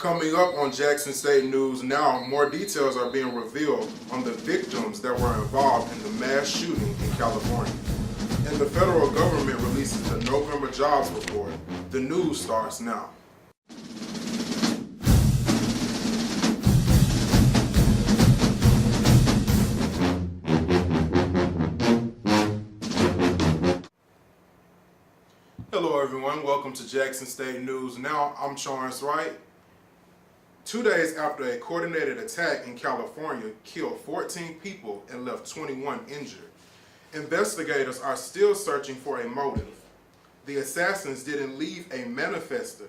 Coming up on Jackson State News Now, more details are being revealed on the victims that were involved in the mass shooting in California. And the federal government releases the November jobs report. The news starts now. Hello everyone, welcome to Jackson State News Now. I'm Charance, Wright. 2 days after a coordinated attack in California killed 14 people and left 21 injured, investigators are still searching for a motive. The assassins didn't leave a manifesto.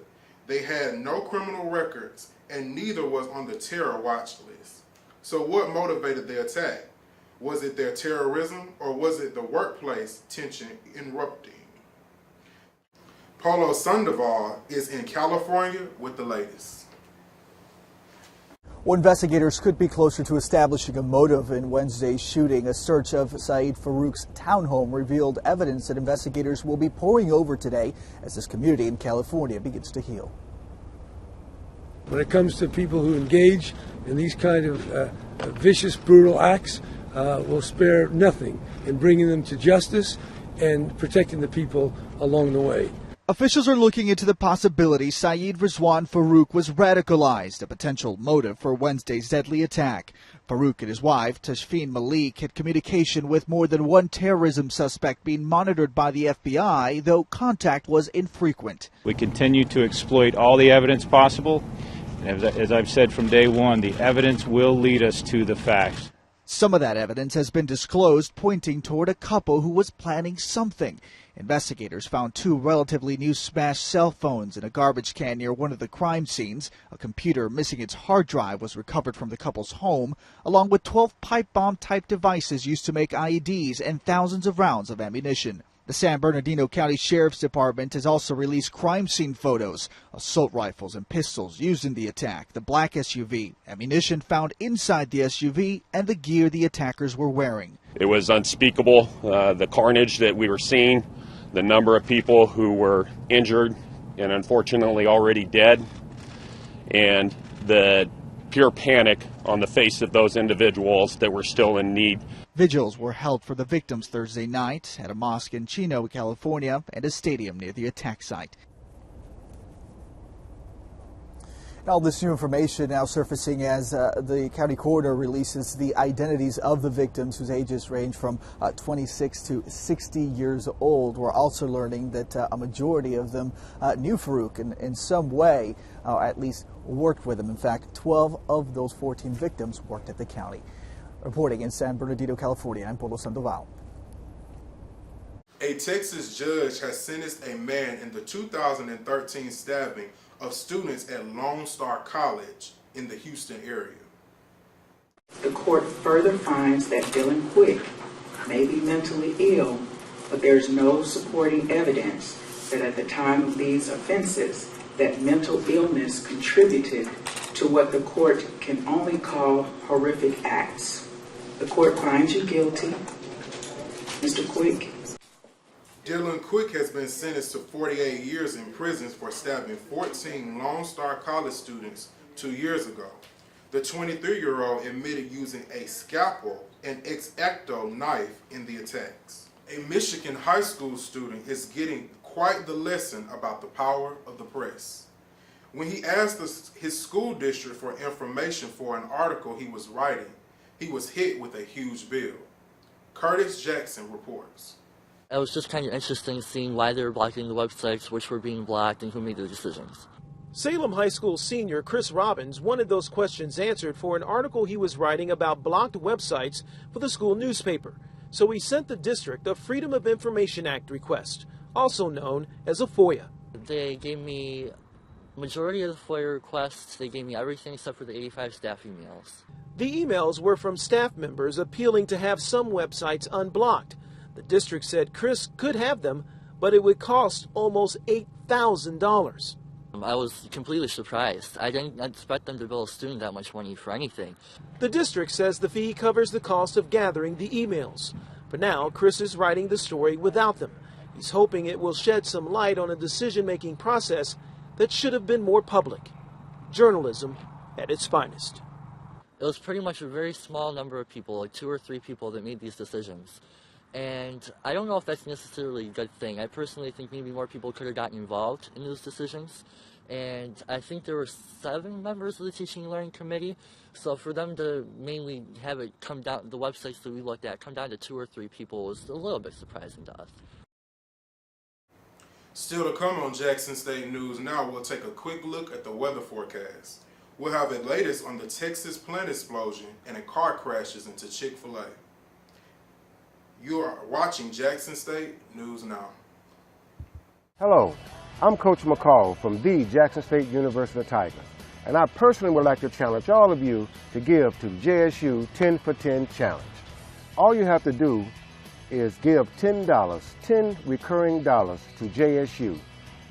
They had no criminal records, and neither was on the terror watch list. So what motivated the attack? Was it their terrorism, or was it the workplace tension erupting? Polo Sandoval is in California with the latest. Well, investigators could be closer to establishing a motive in Wednesday's shooting. A search of Saeed Farouk's townhome revealed evidence that investigators will be poring over today as this community in California begins to heal. When it comes to people who engage in these kind of vicious, brutal acts, we'll spare nothing in bringing them to justice and protecting the people along the way. Officials are looking into the possibility Saeed Rizwan Farouk was radicalized, a potential motive for Wednesday's deadly attack. Farouk and his wife, Tashfeen Malik, had communication with more than one terrorism suspect being monitored by the FBI, though contact was infrequent. We continue to exploit all the evidence possible. As I've said from day one, the evidence will lead us to the facts. Some of that evidence has been disclosed, pointing toward a couple who was planning something. Investigators found two relatively new smashed cell phones in a garbage can near one of the crime scenes. A computer missing its hard drive was recovered from the couple's home, along with 12 pipe bomb-type devices used to make IEDs and thousands of rounds of ammunition. The San Bernardino County Sheriff's Department has also released crime scene photos, assault rifles and pistols used in the attack, the black SUV, ammunition found inside the SUV, and the gear the attackers were wearing. It was unspeakable, the carnage that we were seeing, the number of people who were injured and unfortunately already dead, and the pure panic on the face of those individuals that were still in need. Vigils were held for the victims Thursday night at a mosque in Chino, California, and a stadium near the attack site. All this new information now surfacing as the county coroner releases the identities of the victims, whose ages range from 26 to 60 years old. We're also learning that a majority of them knew Farouk in some way, or at least worked with him. In fact, 12 of those 14 victims worked at the county. Reporting in San Bernardino, California, I'm Polo Sandoval. A Texas judge has sentenced a man in the 2013 stabbing of students at Lone Star College in the Houston area. The court further finds that Dylan Quick may be mentally ill, but there's no supporting evidence that at the time of these offenses that mental illness contributed to what the court can only call horrific acts. The court finds you guilty, Mr. Quick. Dylan Quick has been sentenced to 48 years in prison for stabbing 14 Lone Star College students 2 years ago. The 23-year-old admitted using a scalpel and X-Acto knife in the attacks. A Michigan high school student is getting quite the lesson about the power of the press. When he asked his school district for information for an article he was writing, he was hit with a huge bill. Curtis Jackson reports. It was just kind of interesting seeing why they were blocking the websites, which were being blocked, and who made the decisions. Salem High School senior Chris Robbins wanted those questions answered for an article he was writing about blocked websites for the school newspaper. So he sent the district a Freedom of Information Act request, also known as a FOIA. They gave me majority of the FOIA requests. They gave me everything except for the 85 staff emails. The emails were from staff members appealing to have some websites unblocked. The district said Chris could have them, but it would cost almost $8,000. I was completely surprised. I didn't expect them to bill a student that much money for anything. The district says the fee covers the cost of gathering the emails. For now, Chris is writing the story without them. He's hoping it will shed some light on a decision-making process that should have been more public. Journalism at its finest. It was pretty much a very small number of people, like 2 or 3 people, that made these decisions. And I don't know if that's necessarily a good thing. I personally think maybe more people could have gotten involved in those decisions. And I think there were 7 members of the Teaching and Learning Committee. So for them to mainly have it come down, the websites that we looked at, come down to 2 or 3 people was a little bit surprising to us. Still to come on Jackson State News Now, we'll take a quick look at the weather forecast. We'll have the latest on the Texas plant explosion and a car crashes into Chick-fil-A. You are watching Jackson State News Now. Hello, I'm Coach McCall from the Jackson State University Tigers, and I personally would like to challenge all of you to give to JSU 10 for 10 Challenge. All you have to do is give $10, 10 recurring dollars to JSU,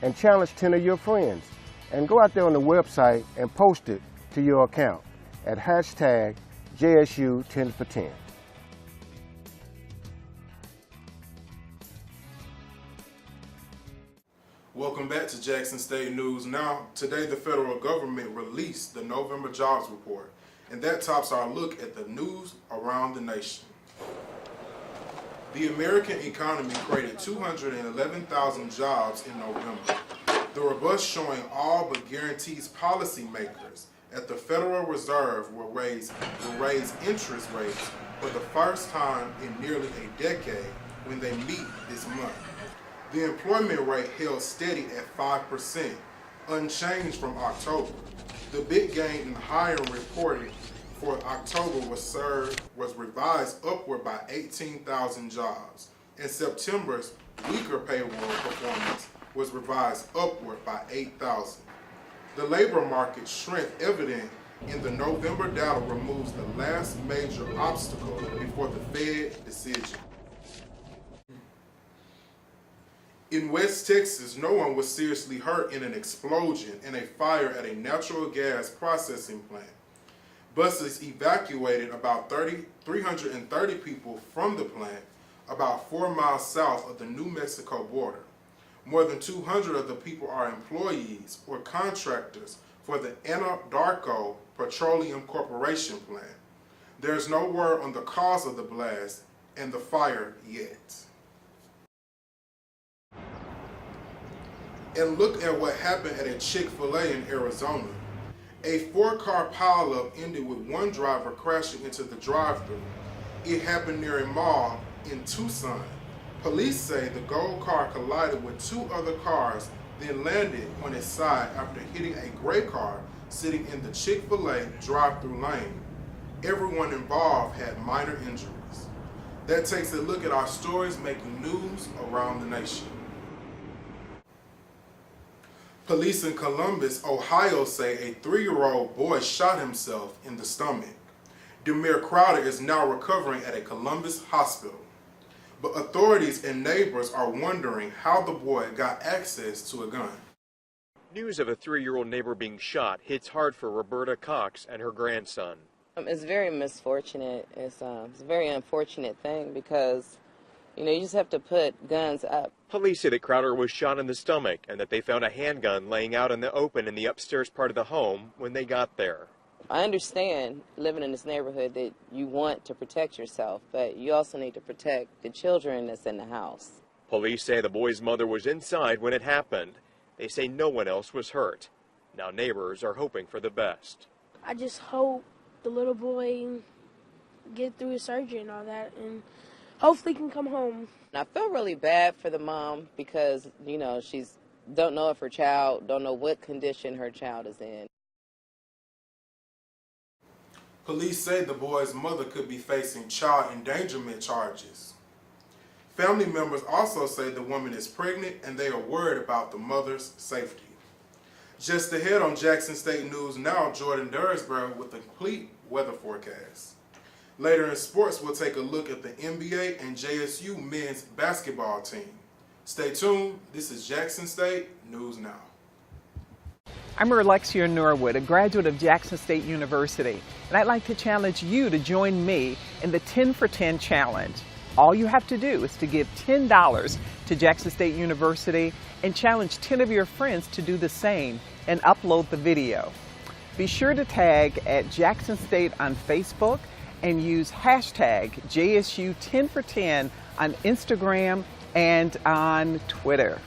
and challenge 10 of your friends. And go out there on the website and post it to your account at hashtag JSU 10 for 10. Welcome back to Jackson State News Now. Today the federal government released the November jobs report, and that tops our look at the news around the nation. The American economy created 211,000 jobs in November. The robust showing all but guarantees policymakers at the Federal Reserve will raise interest rates for the first time in nearly a decade when they meet this month. The employment rate held steady at 5%, unchanged from October. The big gain in hiring reported for October was revised upward by 18,000 jobs, and September's weaker payroll performance was revised upward by 8,000. The labor market strength evident in the November data removes the last major obstacle before the Fed decision. In West Texas, no one was seriously hurt in an explosion and a fire at a natural gas processing plant. Buses evacuated about 330 people from the plant about 4 miles south of the New Mexico border. More than 200 of the people are employees or contractors for the Anadarko Petroleum Corporation plant. There's no word on the cause of the blast and the fire yet. And look at what happened at a Chick-fil-A in Arizona. A 4-car pileup ended with one driver crashing into the drive-thru. It happened near a mall in Tucson. Police say the gold car collided with 2 other cars, then landed on its side after hitting a gray car sitting in the Chick-fil-A drive-thru lane. Everyone involved had minor injuries. That takes a look at our stories making news around the nation. Police in Columbus, Ohio say a 3-year-old boy shot himself in the stomach. Demir Crowder is now recovering at a Columbus hospital. But authorities and neighbors are wondering how the boy got access to a gun. News of a 3-year-old neighbor being shot hits hard for Roberta Cox and her grandson. It's very misfortunate. It's a very unfortunate thing because, you just have to put guns up. Police say that Crowder was shot in the stomach and that they found a handgun laying out in the open in the upstairs part of the home when they got there. I understand living in this neighborhood that you want to protect yourself, but you also need to protect the children that's in the house. Police say the boy's mother was inside when it happened. They say no one else was hurt. Now neighbors are hoping for the best. I just hope the little boy get through his surgery and all that and hopefully can come home. I feel really bad for the mom because, she's don't know if her child, don't know what condition her child is in. Police say the boy's mother could be facing child endangerment charges. Family members also say the woman is pregnant and they are worried about the mother's safety. Just ahead on Jackson State News Now, Jordan Darensburg with a complete weather forecast. Later in sports, we'll take a look at the NBA and JSU men's basketball team. Stay tuned. This is Jackson State News Now. I'm Alexia Norwood, a graduate of Jackson State University, and I'd like to challenge you to join me in the 10 for 10 challenge. All you have to do is to give $10 to Jackson State University and challenge 10 of your friends to do the same and upload the video. Be sure to tag at Jackson State on Facebook and use hashtag JSU10for10 on Instagram and on Twitter.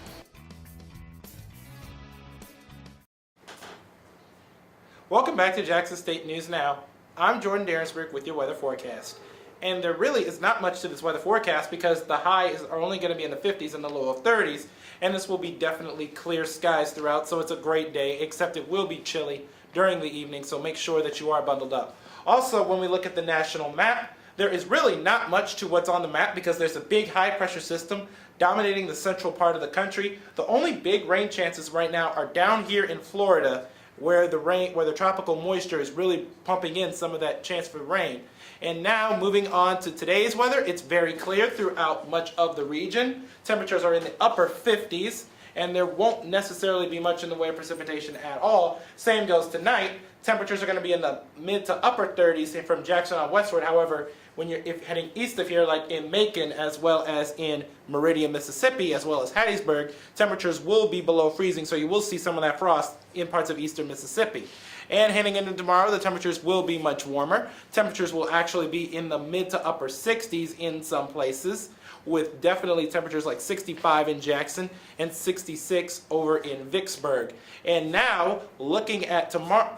Welcome back to Jackson State News Now. I'm Jordan Darensburg with your weather forecast. And there really is not much to this weather forecast because the highs are only going to be in the 50s and the low of 30s, and this will be definitely clear skies throughout, so it's a great day, except it will be chilly during the evening, so make sure that you are bundled up. Also, when we look at the national map, there is really not much to what's on the map because there's a big high pressure system dominating the central part of the country. The only big rain chances right now are down here in Florida, where the tropical moisture is really pumping in some of that chance for rain. And now moving on to today's weather, it's very clear throughout much of the region. Temperatures are in the upper 50s, and there won't necessarily be much in the way of precipitation at all. Same goes tonight. Temperatures are going to be in the mid to upper 30s from Jackson on westward. However, when you're heading east of here, like in Macon, as well as in Meridian, Mississippi, as well as Hattiesburg, temperatures will be below freezing, so you will see some of that frost in parts of eastern Mississippi. And heading into tomorrow, the temperatures will be much warmer. Temperatures will actually be in the mid to upper 60s in some places, with definitely temperatures like 65 in Jackson and 66 over in Vicksburg. And now, looking at tomorrow,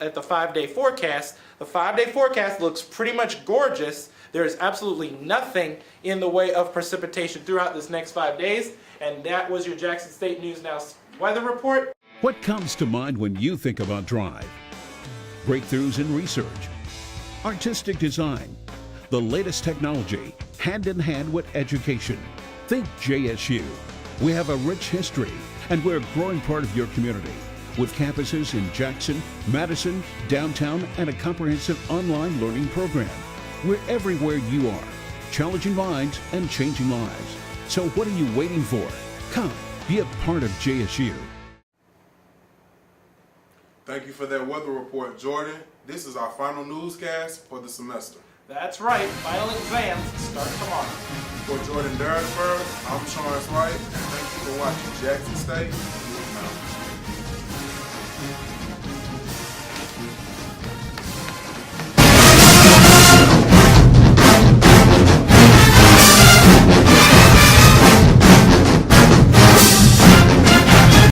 at the 5-day forecast, the 5-day forecast looks pretty much gorgeous. There is absolutely nothing in the way of precipitation throughout this next 5 days. And that was your Jackson State News Now weather report. What comes to mind when you think about Drive? Breakthroughs in research, artistic design, the latest technology, hand in hand with education. Think JSU. We have a rich history, and we're a growing part of your community, with campuses in Jackson, Madison, downtown, and a comprehensive online learning program. We're everywhere you are, challenging minds and changing lives. So what are you waiting for? Come, be a part of JSU. Thank you for that weather report, Jordan. This is our final newscast for the semester. That's right, final exams start tomorrow. For Jordan Darensburg, I'm Charance Wright. Thank you for watching Jackson State